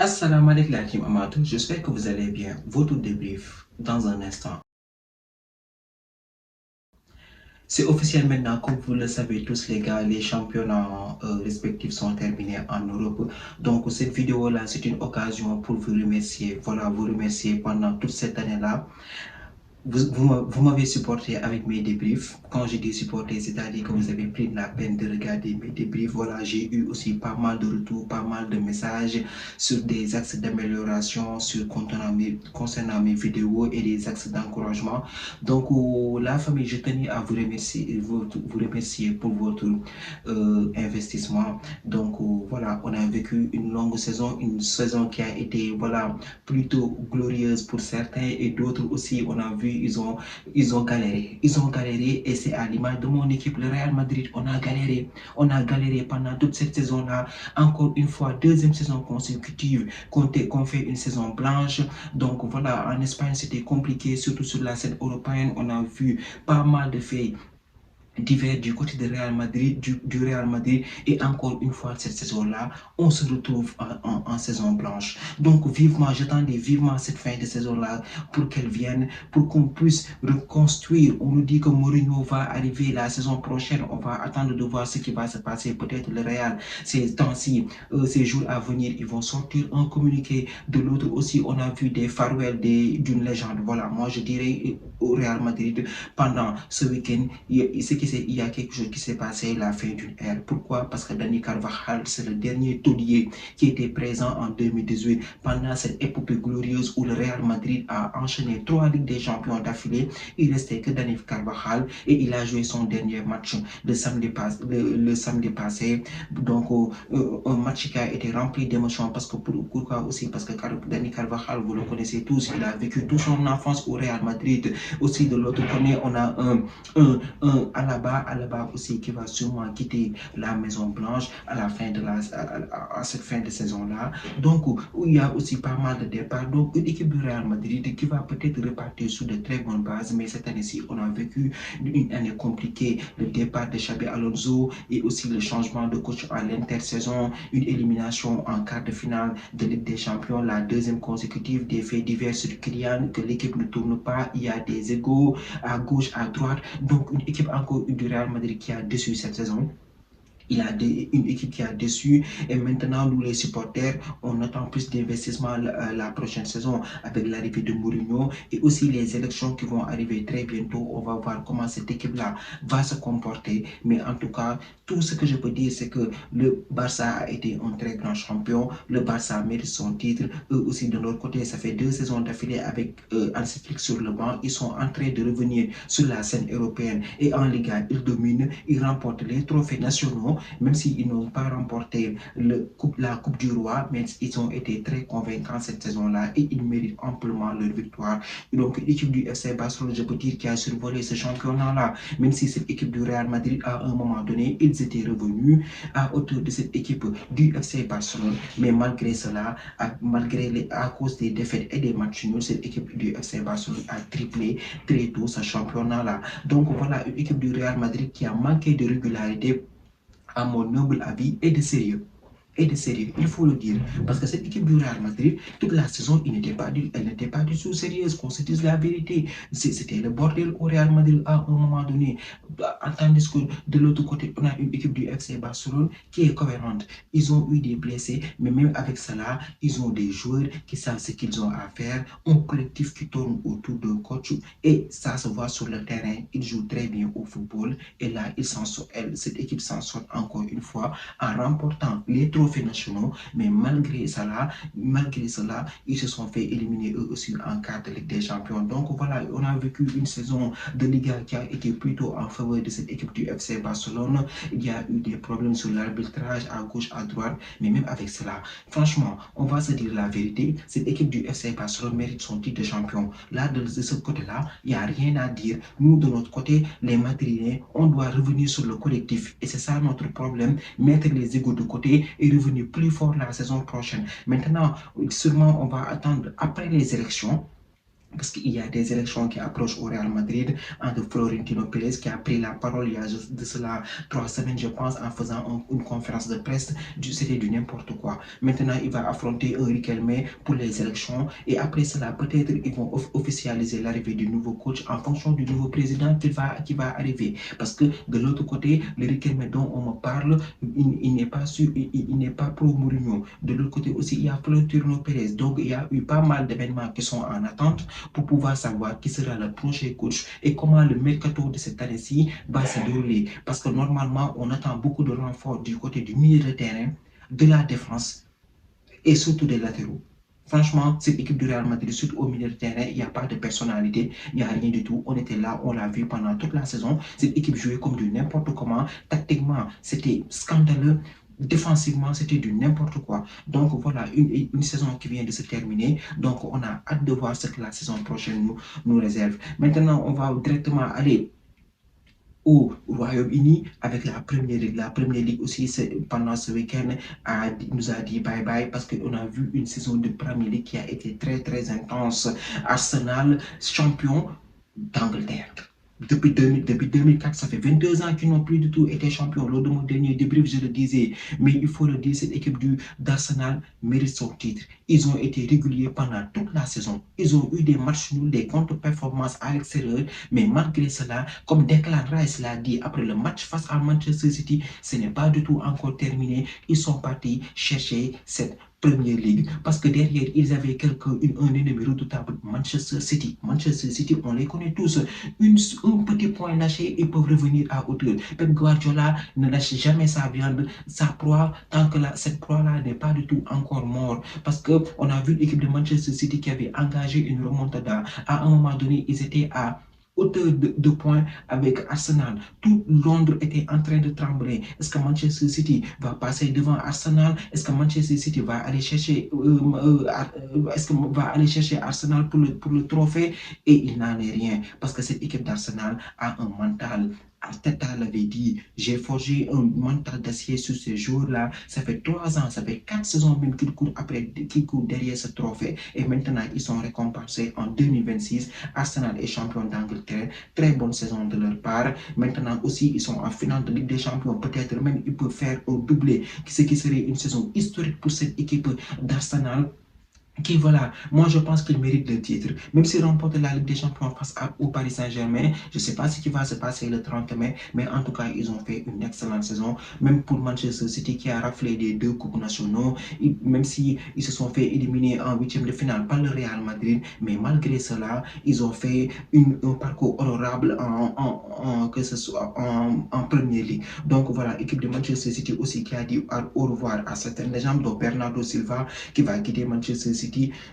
Assalamu alaikum la team Amatou, j'espère que vous allez bien. Votre débrief dans un instant. C'est officiel maintenant, comme vous le savez tous les gars, les championnats respectifs sont terminés en Europe. Donc cette vidéo-là, c'est une occasion pour vous remercier. Voilà, vous remercier pendant toute cette année-là. Vous m'avez supporté avec mes débriefs. Quand je dis supporter, c'est-à-dire que vous avez pris la peine de regarder mes débriefs. Voilà, j'ai eu aussi pas mal de retours, pas mal de messages sur des axes d'amélioration concernant mes vidéos et des axes d'encouragement. Donc, la famille, je tenais à vous remercier pour votre investissement. Donc, voilà, on a vécu une longue saison, une saison qui a été, voilà, plutôt glorieuse pour certains et d'autres aussi, on a vu, ils ont galéré. Ils ont galéré et c'est à l'image de mon équipe, le Real Madrid, on a galéré. On a galéré pendant toute cette saison-là. Encore une fois, deuxième saison consécutive qu'on fait une saison blanche. Donc voilà, en Espagne, c'était compliqué, surtout sur la scène européenne. On a vu pas mal de faits divers du côté du Real Madrid et encore une fois cette saison-là, on se retrouve en saison blanche. Donc vivement, j'attendais vivement cette fin de saison-là pour qu'elle vienne, pour qu'on puisse reconstruire. On nous dit que Mourinho va arriver la saison prochaine, on va attendre de voir ce qui va se passer. Peut-être le Real, ces temps-ci, ces jours à venir, ils vont sortir un communiqué. De l'autre aussi, on a vu des farewells d'une légende. Voilà, moi je dirais au Real Madrid, pendant ce week-end, il y a quelque chose qui s'est passé, la fin d'une ère. Pourquoi? Parce que Dani Carvajal, c'est le dernier taulier qui était présent en 2018 pendant cette épopée glorieuse où le Real Madrid a enchaîné 3 Ligues des Champions d'affilée. Il restait que Dani Carvajal et il a joué son dernier match le samedi passé. Donc, un match qui a été rempli d'émotions parce que pourquoi aussi? Parce que Dani Carvajal, vous le connaissez tous, il a vécu toute son enfance au Real Madrid. Aussi, de l'autre côté, on a un Alaba aussi qui va sûrement quitter la Maison Blanche à la fin de à cette fin de saison-là. Donc, il y a aussi pas mal de départs. Donc, une équipe du Real Madrid qui va peut-être repartir sur de très bonnes bases, mais cette année-ci, on a vécu une année compliquée. Le départ de Xabi Alonso et aussi le changement de coach à l'intersaison, une élimination en quart de finale de Ligue des Champions, la deuxième consécutive, des faits divers sur Kylian, que l'équipe ne tourne pas, il y a des égos à gauche, à droite. Donc, une équipe encore du Real Madrid qui a déçu cette saison. Il a une équipe qui a déçu et maintenant nous les supporters on attend plus d'investissement la prochaine saison avec l'arrivée de Mourinho et aussi les élections qui vont arriver très bientôt. On va voir comment cette équipe là va se comporter, mais en tout cas tout ce que je peux dire c'est que le Barça a été un très grand champion. Le Barça mérite son titre. Eux aussi de leur côté, ça fait 2 saisons d'affilée avec Hansi Flick sur le banc. Ils sont en train de revenir sur la scène européenne et en Liga ils dominent, ils remportent les trophées nationaux. Même s'ils n'ont pas remporté la Coupe du Roi, mais ils ont été très convaincants cette saison-là et ils méritent amplement leur victoire. Donc, l'équipe du FC Barcelone, je peux dire, qui a survolé ce championnat-là, même si cette équipe du Real Madrid, à un moment donné, ils étaient revenus à hauteur de cette équipe du FC Barcelone. Mais malgré cela, à cause des défaites et des matchs nuls, cette équipe du FC Barcelone a triplé très tôt ce championnat-là. Donc, voilà une équipe du Real Madrid qui a manqué de régularité à mon humble avis et de sérieux. Il faut le dire. Parce que cette équipe du Real Madrid, toute la saison, elle n'était pas du tout sérieuse, qu'on se dise la vérité. C'était le bordel au Real Madrid à un moment donné. Tandis que de l'autre côté, on a une équipe du FC Barcelone qui est cohérente. Ils ont eu des blessés, mais même avec cela, ils ont des joueurs qui savent ce qu'ils ont à faire, un collectif qui tourne autour d'un coach, et ça se voit sur le terrain. Ils jouent très bien au football, et là, cette équipe s'en sort encore une fois en remportant les trophées nationaux, mais malgré cela, ils se sont fait éliminer eux aussi en quart de Ligue des Champions. Donc voilà, on a vécu une saison de Liga qui a été plutôt en faveur de cette équipe du FC Barcelone. Il y a eu des problèmes sur l'arbitrage à gauche, à droite, mais même avec cela, franchement, on va se dire la vérité, cette équipe du FC Barcelone mérite son titre de champion. Là, de ce côté-là, il n'y a rien à dire. Nous, de notre côté, les Madrilènes, on doit revenir sur le collectif. Et c'est ça notre problème, mettre les égos de côté et revenir plus fort la saison prochaine. Maintenant, sûrement, on va attendre après les élections parce qu'il y a des élections qui approchent au Real Madrid entre Florentino Pérez qui a pris la parole il y a de cela 3 semaines, je pense, en faisant une conférence de presse. C'était du n'importe quoi. Maintenant, il va affronter un Riquelme pour les élections et après cela, peut-être ils vont officialiser l'arrivée du nouveau coach en fonction du nouveau président qui va arriver. Parce que de l'autre côté, le Riquelme dont on me parle, il n'est pas sûr, il n'est pas pro Mourinho. De l'autre côté aussi, il y a Florentino Pérez. Donc, il y a eu pas mal d'événements qui sont en attente pour pouvoir savoir qui sera le prochain coach et comment le mercato de cette année-ci va se dérouler. Parce que normalement, on attend beaucoup de renforts du côté du milieu de terrain, de la défense et surtout des latéraux. Franchement, cette équipe du Real Madrid, surtout au milieu de terrain, il n'y a pas de personnalité, il n'y a rien du tout. On était là, on l'a vu pendant toute la saison. Cette équipe jouait comme du n'importe comment. Tactiquement, c'était scandaleux. Défensivement, c'était du n'importe quoi. Donc voilà, une saison qui vient de se terminer. Donc on a hâte de voir ce que la saison prochaine nous réserve. Maintenant, on va directement aller au Royaume-Uni avec la Première Ligue. La Première Ligue aussi, pendant ce week-end, nous a dit bye-bye parce qu'on a vu une saison de Première Ligue qui a été très, très intense. Arsenal, champion d'Angleterre. Depuis 2004, ça fait 22 ans qu'ils n'ont plus du tout été champions. Lors de mon dernier débrief, je le disais. Mais il faut le dire, cette équipe d'Arsenal mérite son titre. Ils ont été réguliers pendant toute la saison. Ils ont eu des matchs nuls, des contre-performances à l'extérieur. Mais malgré cela, comme Declan Rice l'a dit après le match face à Manchester City, ce n'est pas du tout encore terminé. Ils sont partis chercher cette Première Ligue. Parce que derrière, ils avaient un ennemi redoutable, Manchester City. Manchester City, on les connaît tous. Un petit point lâché, ils peuvent revenir à hauteur. Pep Guardiola ne lâche jamais sa viande, sa proie, tant que cette proie-là n'est pas du tout encore morte. Parce qu'on a vu l'équipe de Manchester City qui avait engagé une remontada. À un moment donné, ils étaient à hauteur de points avec Arsenal. Tout Londres était en train de trembler. Est-ce que Manchester City va passer devant Arsenal? Est-ce que Manchester City va aller chercher Arsenal pour le trophée? Et il n'en est rien parce que cette équipe d'Arsenal a un mental. Arteta l'avait dit, j'ai forgé un mental d'acier sur ces jours-là. Ça fait 3 ans, ça fait 4 saisons même qu'ils courent derrière ce trophée. Et maintenant, ils sont récompensés en 2026. Arsenal est champion d'Angleterre. Très bonne saison de leur part. Maintenant aussi, ils sont en finale de Ligue des Champions. Peut-être même ils peuvent faire un doublé, ce qui serait une saison historique pour cette équipe d'Arsenal. Qui voilà, moi je pense qu'il mérite le titre. Même s'il remporte la Ligue des Champions face au Paris Saint-Germain, je ne sais pas ce qui va se passer le 30 mai, mais en tout cas, ils ont fait une excellente saison. Même pour Manchester City qui a raflé des 2 coupes nationaux, même s'ils se sont fait éliminer en 8e de finale par le Real Madrid, mais malgré cela, ils ont fait un parcours honorable que ce soit en Première Ligue. Donc voilà, équipe de Manchester City aussi qui a dit au revoir à certaines légendes, dont Bernardo Silva qui va quitter Manchester City.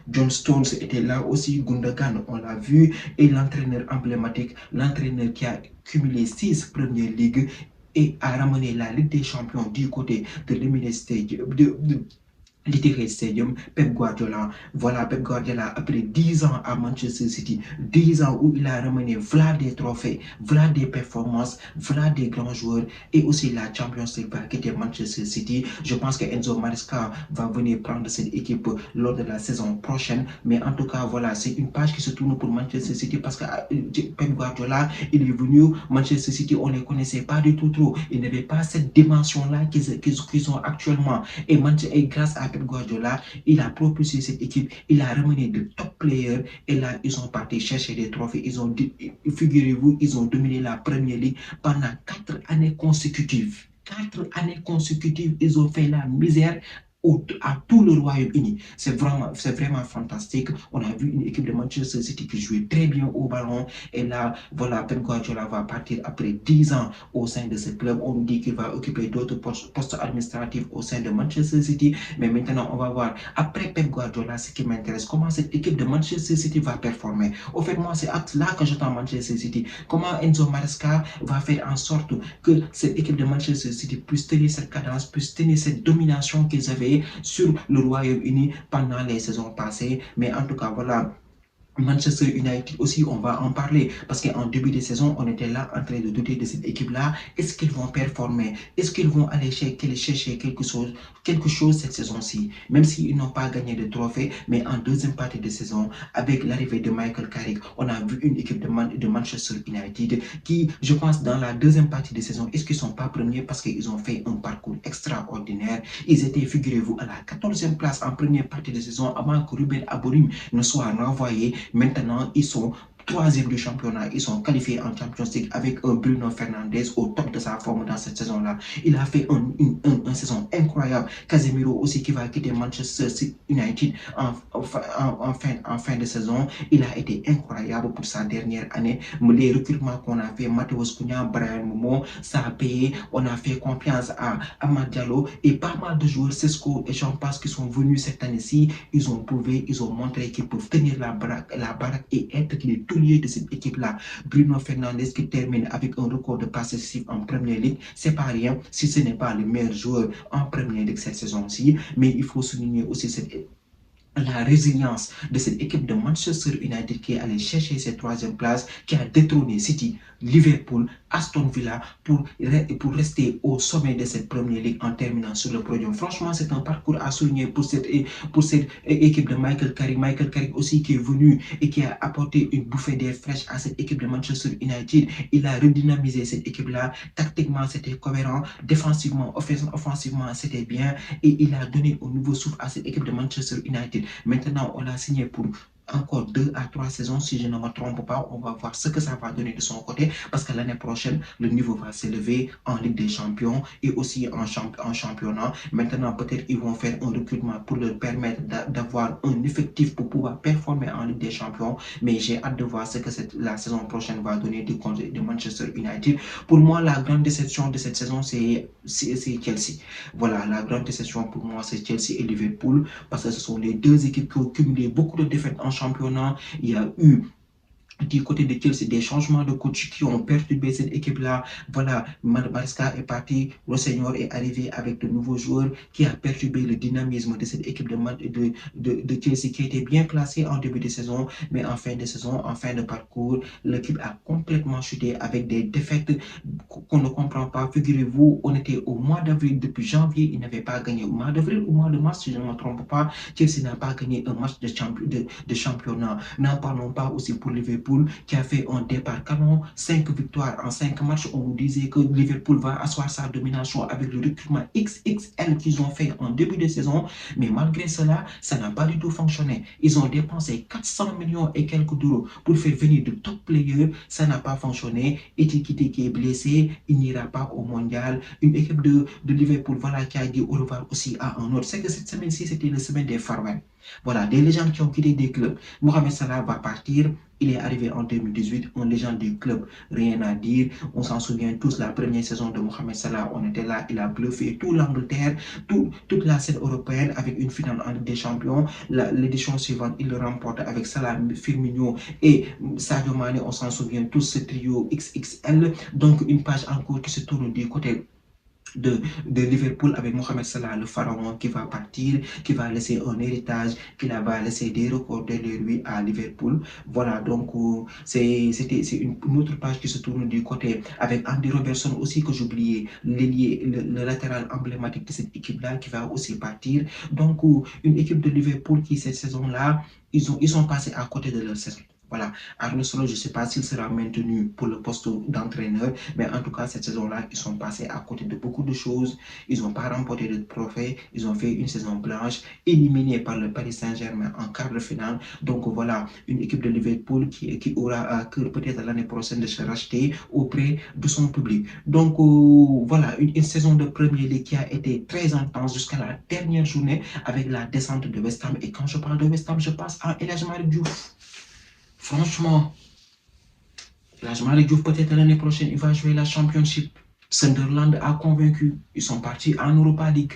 John Stones était là aussi, Gundogan, on l'a vu, et l'entraîneur emblématique, l'entraîneur qui a cumulé 6 premières ligues et a ramené la Ligue des Champions du côté de l'Emirates Stadium, Pep Guardiola. Voilà, Pep Guardiola, après 10 ans à Manchester City, 10 ans où il a ramené voilà des trophées, voilà des performances, voilà des grands joueurs et aussi la Champions League qui était Manchester City. Je pense que Enzo Maresca va venir prendre cette équipe lors de la saison prochaine. Mais en tout cas, voilà, c'est une page qui se tourne pour Manchester City parce que Pep Guardiola, il est venu, Manchester City, on ne les connaissait pas du tout trop. Il n'avait pas cette dimension-là qu'ils ont actuellement. Et grâce à Pep Guardiola, il a propulsé cette équipe, il a ramené de top players et là, ils sont partis chercher des trophées. Figurez-vous, ils ont dominé la Première Ligue pendant 4 années consécutives. 4 années consécutives, ils ont fait la misère à tout le Royaume-Uni. C'est vraiment fantastique. On a vu une équipe de Manchester City qui jouait très bien au ballon. Et là, voilà, Pep Guardiola va partir après 10 ans au sein de ce club. On nous dit qu'il va occuper d'autres postes administratifs au sein de Manchester City. Mais maintenant, on va voir, après Pep Guardiola, ce qui m'intéresse, comment cette équipe de Manchester City va performer. Au fait, moi, c'est là que j'attends Manchester City. Comment Enzo Maresca va faire en sorte que cette équipe de Manchester City puisse tenir cette cadence, puisse tenir cette domination qu'ils avaient sur le Royaume-Uni pendant les saisons passées. Mais en tout cas, voilà, Manchester United aussi, on va en parler parce qu'en début de saison, on était là en train de douter de cette équipe-là. Est-ce qu'ils vont performer? Est-ce qu'ils vont aller chercher quelque chose cette saison-ci? Même s'ils n'ont pas gagné de trophée, mais en deuxième partie de saison, avec l'arrivée de Michael Carrick, on a vu une équipe de Manchester United qui, je pense, dans la deuxième partie de saison, est-ce qu'ils ne sont pas premiers parce qu'ils ont fait un parcours extraordinaire? Ils étaient, figurez-vous, à la 14e place en première partie de saison avant que Ruben Amorim ne soit renvoyé. Maintenant, ils sont troisième du championnat. Ils sont qualifiés en Champions League avec un Bruno Fernandes au top de sa forme dans cette saison-là. Il a fait une saison incroyable. Casemiro aussi qui va quitter Manchester United en fin de saison. Il a été incroyable pour sa dernière année. Les recrutements qu'on a fait, Matheus Cunha, Brian Momo, ça a payé. On a fait confiance à Amad Diallo et pas mal de joueurs, Sesco et j'en passe, qui sont venus cette année-ci. Ils ont prouvé, ils ont montré qu'ils peuvent tenir la baraque et être les tauliers de cette équipe-là. Bruno Fernandes qui termine avec un record de passes décisives en Première Ligue, c'est pas rien si ce n'est pas le meilleur joueur en Première Ligue cette saison-ci, mais il faut souligner aussi la résilience de cette équipe de Manchester United qui est allée chercher cette troisième place, qui a détrôné City, Liverpool, Aston Villa pour rester au sommet de cette première ligue en terminant sur le podium. Franchement, c'est un parcours à souligner pour cette équipe de Michael Carrick. Michael Carrick aussi qui est venu et qui a apporté une bouffée d'air fraîche à cette équipe de Manchester United. Il a redynamisé cette équipe-là. Tactiquement, c'était cohérent. Défensivement, offensivement, c'était bien. Et il a donné un nouveau souffle à cette équipe de Manchester United. Maintenant, on l'a signé pour encore 2 à 3 saisons, si je ne me trompe pas. On va voir ce que ça va donner de son côté, parce que l'année prochaine, le niveau va s'élever en Ligue des Champions et aussi en championnat. Maintenant, peut-être ils vont faire un recrutement pour leur permettre d'avoir un effectif pour pouvoir performer en Ligue des Champions. Mais j'ai hâte de voir ce que la saison prochaine va donner du côté de Manchester United. Pour moi, la grande déception de cette saison, c'est Chelsea. Voilà, la grande déception pour moi, c'est Chelsea et Liverpool, parce que ce sont les deux équipes qui ont cumulé beaucoup de défaites en championnat. Il y a eu du côté de Chelsea des changements de coach qui ont perturbé cette équipe-là. Voilà, Maresca est parti, Rosselló est arrivé avec de nouveaux joueurs qui a perturbé le dynamisme de cette équipe de Chelsea qui était bien classée en début de saison, mais en fin de saison, en fin de parcours, l'équipe a complètement chuté avec des défaites qu'on ne comprend pas. Figurez-vous, on était au mois d'avril, depuis janvier, il n'avait pas gagné. Au mois d'avril, au mois de mars, si je ne me trompe pas, Chelsea n'a pas gagné un match de championnat. N'en parlons pas aussi pour Liverpool, qui a fait un départ canon, 5 victoires en 5 matchs. On nous disait que Liverpool va asseoir sa domination avec le recrutement XXL qu'ils ont fait en début de saison, mais malgré cela, ça n'a pas du tout fonctionné. Ils ont dépensé 400 millions et quelques d'euros pour faire venir de top players, ça n'a pas fonctionné. Etikiti qui est blessé, il n'ira pas au mondial. Une équipe de Liverpool, voilà, qui a dit au revoir aussi à un autre. C'est que cette semaine-ci, c'était la semaine des farewell. Voilà, des légendes qui ont quitté des clubs. Mohamed Salah va partir. Il est arrivé en 2018, une légende du club, rien à dire. On s'en souvient tous, la première saison de Mohamed Salah, on était là, il a bluffé tout l'Angleterre, toute la scène européenne avec une finale en Ligue des Champions. L'édition suivante, il le remporte avec Salah, Firmino et Sadio Mane, on s'en souvient tous, ce trio XXL. Donc une page encore qui se tourne du côté de Liverpool avec Mohamed Salah, le pharaon, qui va partir, qui va laisser un héritage, qui va laisser des records derrière lui à Liverpool. Voilà, donc c'est une autre page qui se tourne du côté avec Andy Robertson aussi, que j'oubliais, le latéral emblématique de cette équipe-là, qui va aussi partir. Donc une équipe de Liverpool qui, cette saison-là, ils sont passés à côté de leur saison. Voilà, Arne Slot, je ne sais pas s'il sera maintenu pour le poste d'entraîneur, mais en tout cas, cette saison-là, ils sont passés à côté de beaucoup de choses. Ils n'ont pas remporté de trophée. Ils ont fait une saison blanche, éliminée par le Paris Saint-Germain en quart de finale. Donc voilà, une équipe de Liverpool qui aura à cœur peut-être l'année prochaine de se racheter auprès de son public. Donc voilà, une saison de Premier League qui a été très intense jusqu'à la dernière journée avec la descente de West Ham. Et quand je parle de West Ham, je passe à El Hadji Malick Diouf. Franchement, Malick Diouf, peut-être l'année prochaine, il va jouer la Championship. Sunderland a convaincu. Ils sont partis en Europa League.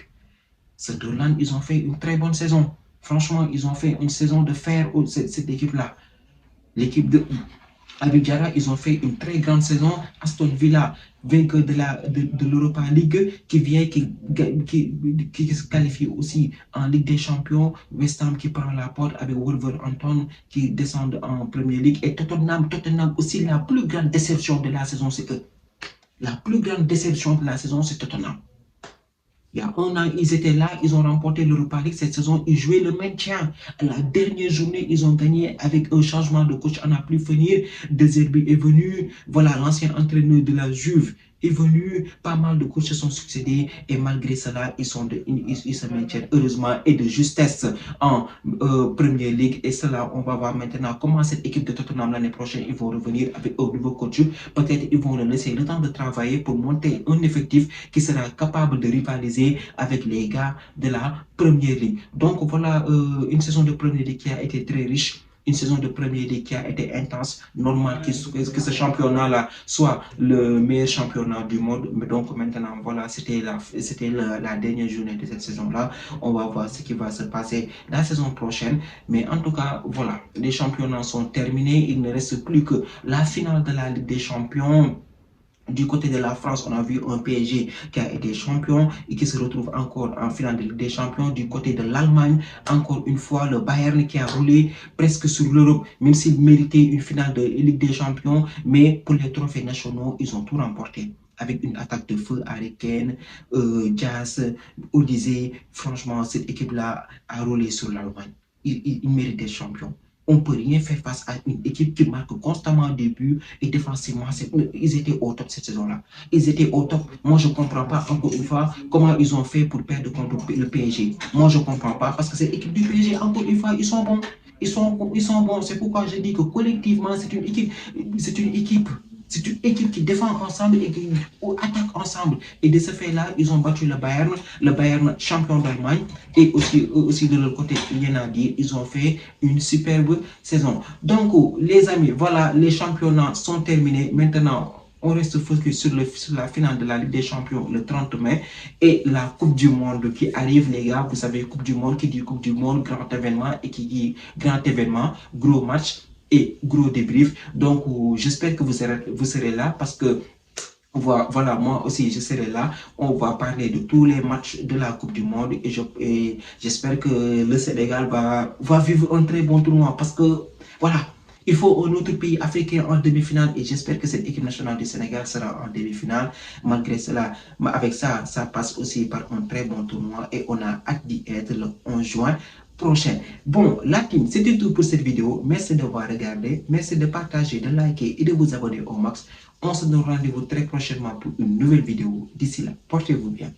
Sunderland, ils ont fait une très bonne saison. Franchement, ils ont fait une saison de fer, cette équipe-là. L'équipe de Avec Diarra, ils ont fait une très grande saison. Aston Villa, vainqueur de l'Europa League, qui se qualifie aussi en Ligue des Champions. West Ham qui prend la porte avec Wolverhampton qui descend en Premier League. Et Tottenham aussi, la plus grande déception de la saison, c'est eux. La plus grande déception de la saison, c'est Tottenham. Il y a un an, ils étaient là, ils ont remporté l'Europa League cette saison, ils jouaient le maintien. À la dernière journée, ils ont gagné avec un changement de coach à n'en plus finir. De Zerbi est venu, voilà, l'ancien entraîneur de la Juve est venu, pas mal de coachs se sont succédés et malgré cela, ils se maintiennent heureusement et de justesse en Premier League. Et cela, on va voir maintenant comment cette équipe de Tottenham l'année prochaine, ils vont revenir avec un nouveau coach. Peut-être ils vont leur laisser le temps de travailler pour monter un effectif qui sera capable de rivaliser avec les gars de la Première Ligue. Donc voilà une saison de Première Ligue qui a été très riche. Une saison de Premier League qui a été intense, normal que ce championnat-là soit le meilleur championnat du monde. Mais donc maintenant, voilà, c'était la dernière journée de cette saison-là. On va voir ce qui va se passer la saison prochaine. Mais en tout cas, voilà, les championnats sont terminés. Il ne reste plus que la finale de la Ligue des Champions. Du côté de la France, on a vu un PSG qui a été champion et qui se retrouve encore en finale de Ligue des Champions. Du côté de l'Allemagne, encore une fois, le Bayern qui a roulé presque sur l'Europe, même s'il méritait une finale de Ligue des Champions. Mais pour les trophées nationaux, ils ont tout remporté. Avec une attaque de feu, Harry Kane, Diaz, Olysée. Franchement, cette équipe-là a roulé sur l'Allemagne. Il mérite des champions. On ne peut rien faire face à une équipe qui marque constamment des buts et défensivement, ils étaient au top cette saison-là. Ils étaient au top. Moi, je ne comprends pas, encore une fois, comment ils ont fait pour perdre contre le PSG. Moi, je ne comprends pas parce que cette équipe du PSG, encore une fois, ils sont bons. Ils sont bons. C'est pourquoi je dis que collectivement, c'est une équipe. C'est une équipe qui défend ensemble et qui attaque ensemble. Et de ce fait-là, ils ont battu le Bayern champion d'Allemagne. Et aussi de l'autre côté, il y en a dit, ils ont fait une superbe saison. Donc, les amis, voilà, les championnats sont terminés. Maintenant, on reste focus sur la finale de la Ligue des Champions le 30 mai et la Coupe du Monde qui arrive, les gars. Vous savez, Coupe du Monde, qui dit Coupe du Monde, grand événement, et qui dit grand événement, gros match et gros débrief. Donc, j'espère que vous serez là parce que voilà, moi aussi, je serai là. On va parler de tous les matchs de la Coupe du Monde et j'espère que le Sénégal va vivre un très bon tournoi parce que, voilà, il faut un autre pays africain en demi-finale et j'espère que cette équipe nationale du Sénégal sera en demi-finale. Malgré cela, avec ça, ça passe aussi par un très bon tournoi et on a hâte d'y être le 11 juin prochain. Bon, la team, c'était tout pour cette vidéo. Merci d'avoir regardé. Merci de partager, de liker et de vous abonner au max. On se donne rendez-vous très prochainement pour une nouvelle vidéo. D'ici là, portez-vous bien.